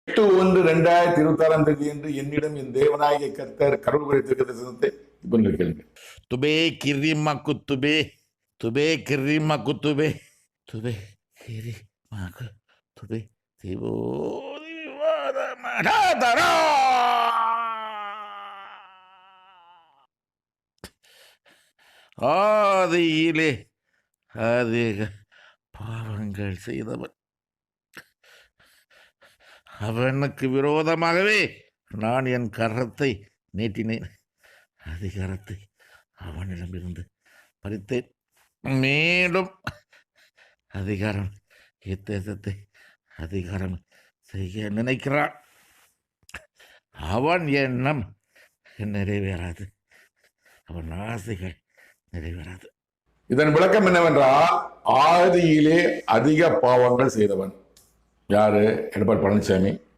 8/1/2026 என்று என்னிடம் என் தேவனாகிய கர்த்தர் கடவுள் குறித்த தரிசனத்தை இப்ப நீங்கள் கேளுங்க. துபே கிரிமா குத்துபே துபே கிரிமா குத்துபே துபே கிரிமா குத்துபே திவோ திவாதமடாதரா ஆதியிலே அதிக பாவங்கள் செய்தவன் அவனுக்கு விரோதமாகவே நான் என் கரத்தை நீட்டினேன். அதிகாரத்தை அவனிடமிருந்து பறித்தேன். மீண்டும் அதிகாரம் இத்தேசத்தை அதிகாரம் செய்ய நினைக்கிறான். அவன் எண்ணம் நிறைவேறாது, அவன் ஆசைகள் நிறைவேறாது. இதன் விளக்கம் என்னவென்றால், ஆதியிலே அதிக பாவங்கள் செய்தவன் யாரு? எடப்பாடி பழனிசாமி.